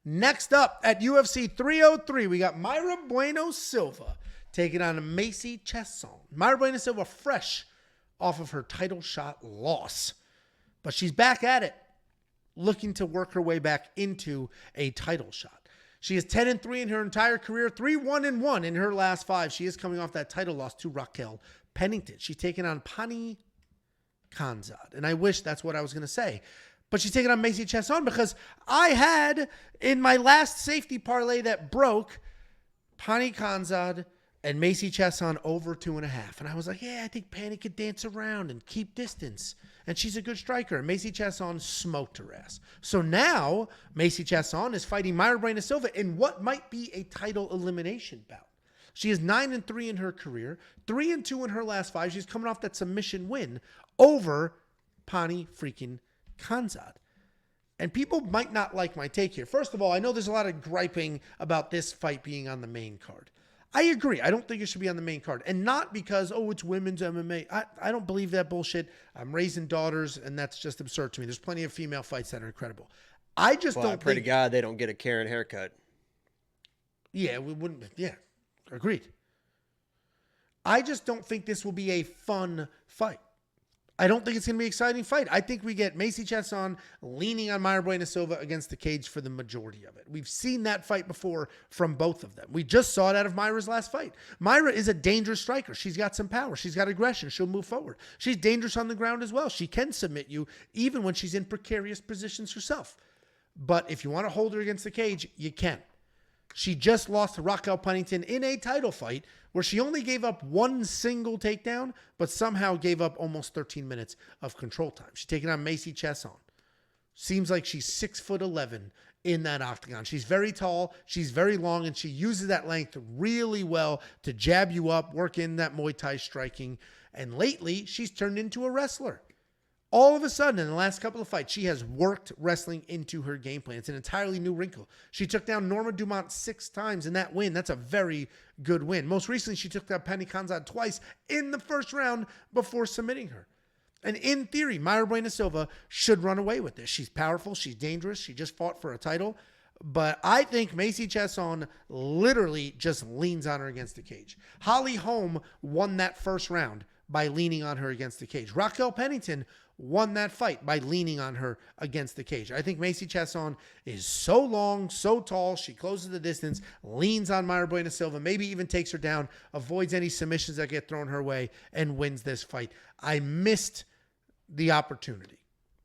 Next up at UFC 303, we got Mayra Bueno Silva taking on Macy Chiasson. Mayra Bueno Silva fresh off of her title shot loss, but she's back at it, looking to work her way back into a title shot. She is 10-3 in her entire career, 3-1-1 in her last 5. She is coming off that title loss to Raquel Pennington. She's taking on Pani Khanzad, and I wish that's what I was going to say. But she's taking on Macy Chiasson because I had in my last safety parlay that broke Pani Khanzad and Macy Chiasson over 2.5. And I was like, yeah, I think Pani could dance around and keep distance. And she's a good striker. And Macy Chiasson smoked her ass. So now Macy Chiasson is fighting Mayra Bueno Silva in what might be a title elimination bout. She is 9-3 in her career, 3-2 in her last 5. She's coming off that submission win over Pani freaking Khanzad. And people might not like my take here. First of all, I know there's a lot of griping about this fight being on the main card. I agree. I don't think it should be on the main card. And not because, it's women's MMA. I don't believe that bullshit. I'm raising daughters, and that's just absurd to me. There's plenty of female fights that are incredible. I pray to God they don't get a Karen haircut. Yeah, we wouldn't. Yeah, agreed. I just don't think this will be a fun fight. I don't think it's going to be an exciting fight. I think we get Macy Chiasson leaning on Mayra Bueno Silva against the cage for the majority of it. We've seen that fight before from both of them. We just saw it out of Mayra's last fight. Mayra is a dangerous striker. She's got some power. She's got aggression. She'll move forward. She's dangerous on the ground as well. She can submit you even when she's in precarious positions herself. But if you want to hold her against the cage, you can. She just lost to Raquel Pennington in a title fight where she only gave up one single takedown, but somehow gave up almost 13 minutes of control time. She's taking on Macy Chiasson. Seems like she's 6'11" in that octagon. She's very tall, she's very long, and she uses that length really well to jab you up, work in that Muay Thai striking. And lately, she's turned into a wrestler. All of a sudden, in the last couple of fights, she has worked wrestling into her game plan. It's an entirely new wrinkle. She took down Norma Dumont 6 times in that win. That's a very good win. Most recently, she took down Pani Khanzad twice in the first round before submitting her. And in theory, Mayra Bueno Silva should run away with this. She's powerful. She's dangerous. She just fought for a title. But I think Macy Chiasson literally just leans on her against the cage. Holly Holm won that first round by leaning on her against the cage. Raquel Pennington won that fight by leaning on her against the cage. I think Macy Chiasson is so long, so tall, she closes the distance, leans on Mayra Bueno Silva, maybe even takes her down, avoids any submissions that get thrown her way, and wins this fight. I missed the opportunity.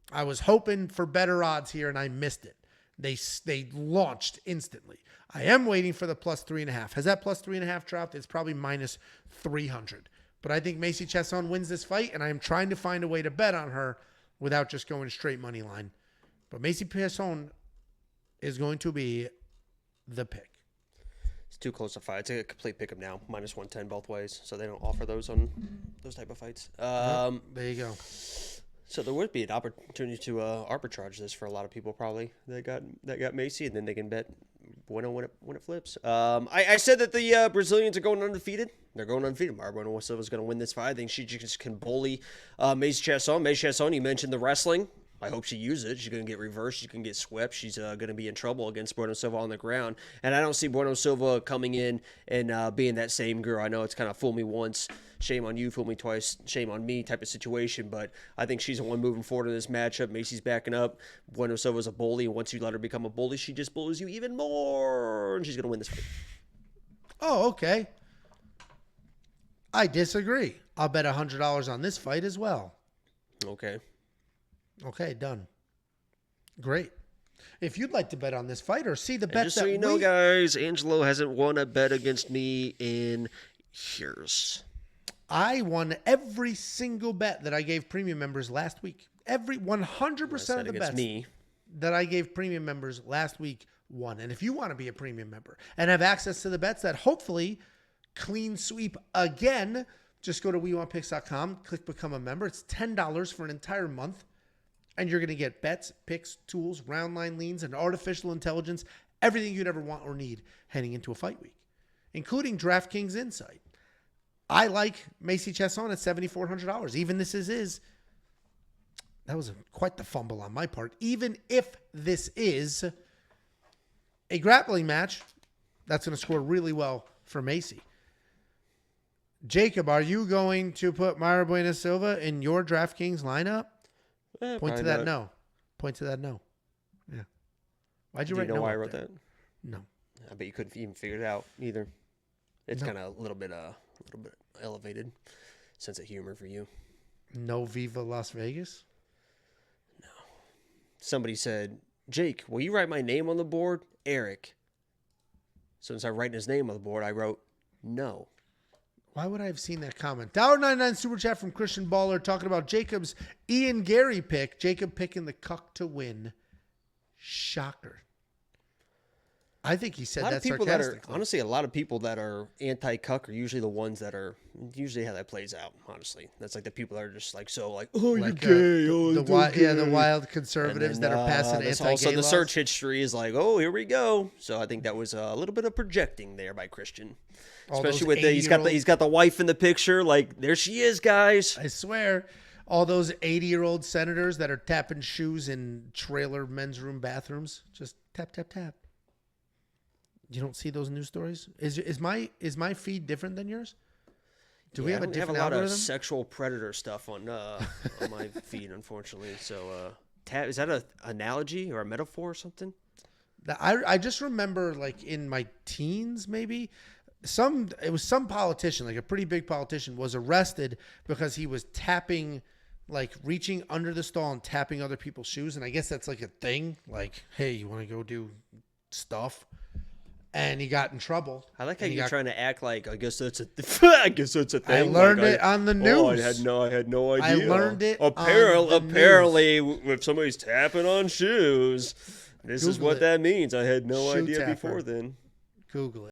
I was hoping for better odds here, and I missed it. They launched instantly. I am waiting for the plus 3.5. Has that plus 3.5 dropped? It's probably minus 300. But I think Macy Chiasson wins this fight, and I am trying to find a way to bet on her without just going straight money line. But Macy Chiasson is going to be the pick. It's too close to fight. It's a complete pick 'em now. Minus 110 both ways, so they don't offer those on those type of fights. There you go. So there would be an opportunity to arbitrage this for a lot of people probably that got Macy, and then they can bet Bueno when it flips. I said that the Brazilians are going undefeated. They're going undefeated. Mayra Bueno Silva is going to win this fight. I think she just can bully Macy Chiasson. Macy Chiasson, you mentioned the wrestling. I hope she uses it. She's going to get reversed. She's going to get swept. She's going to be in trouble against Bueno Silva on the ground. And I don't see Bueno Silva coming in and being that same girl. I know it's kind of fool me once, shame on you, fool me twice, shame on me type of situation. But I think she's the one moving forward in this matchup. Macy's backing up. Bueno Silva's a bully. And once you let her become a bully, she just bullies you even more. And she's going to win this fight. Oh, okay. I disagree. I'll bet $100 on this fight as well. Okay, done. Great. If you'd like to bet on this fight or see the bet just so you know, guys, Angelo hasn't won a bet against me in years. I won every single bet that I gave premium members last week. Every 100% of the bets that I gave premium members last week won. And if you want to be a premium member and have access to the bets that hopefully clean sweep again, just go to WeWantPicks.com, click Become a Member. It's $10 for an entire month. And you're going to get bets, picks, tools, round line leans, and artificial intelligence, everything you'd ever want or need heading into a fight week, including DraftKings Insight. I like Macy Chiasson at $7,400. Even this is that was quite the fumble on my part. Even if this is a grappling match, that's going to score really well for Macy. Jacob, are you going to put Mayra Bueno Silva in your DraftKings lineup? Point to that not. no. Point to that no. Yeah. Why'd you Do write you know no why I up wrote there? that? No. I bet you couldn't even figure it out either. It's No. kind of a little bit elevated sense of humor for you. No Viva Las Vegas? Somebody said, Jake, will you write my name on the board? Eric. So instead of writing his name on the board, I wrote no. Why would I have seen that comment? $1.99 super chat from Christian Baller talking about Jacob's Ian Gary pick. Jacob picking the Cuck to win. Shocker. I think he said that sarcastically. Honestly, a lot of people that are anti-cuck are usually the ones that are usually how that plays out. Honestly, that's like the people that are just like so like, oh, you're Like, gay, the wild conservatives And that are passing that's anti-gay also the laws. search history is like, oh, here we go. So I think that was a little bit of projecting there by Christian, All especially those with he's got the wife in the picture. Like there she is, guys. I swear, all those 80-year-old senators that are tapping shoes in trailer men's room bathrooms, just tap, tap, tap. You don't see those news stories? Is my feed different than yours? Do we have a different a lot algorithm? of sexual predator stuff on my feed, unfortunately. So, is that an analogy or a metaphor or something? I just remember, like, in my teens, maybe it was some politician, like a pretty big politician, was arrested because he was tapping, like reaching under the stall and tapping other people's shoes, and I guess that's like a thing. Like, hey, you want to go do stuff? And he got in trouble. I like how And he you're got- trying to act like I guess that's a thing. I learned it on the news. Oh, I had no idea. I learned it on the Apparently, if somebody's tapping on shoes, this is Google what it. that means. I had no Shoe idea tapper. before then. Google it.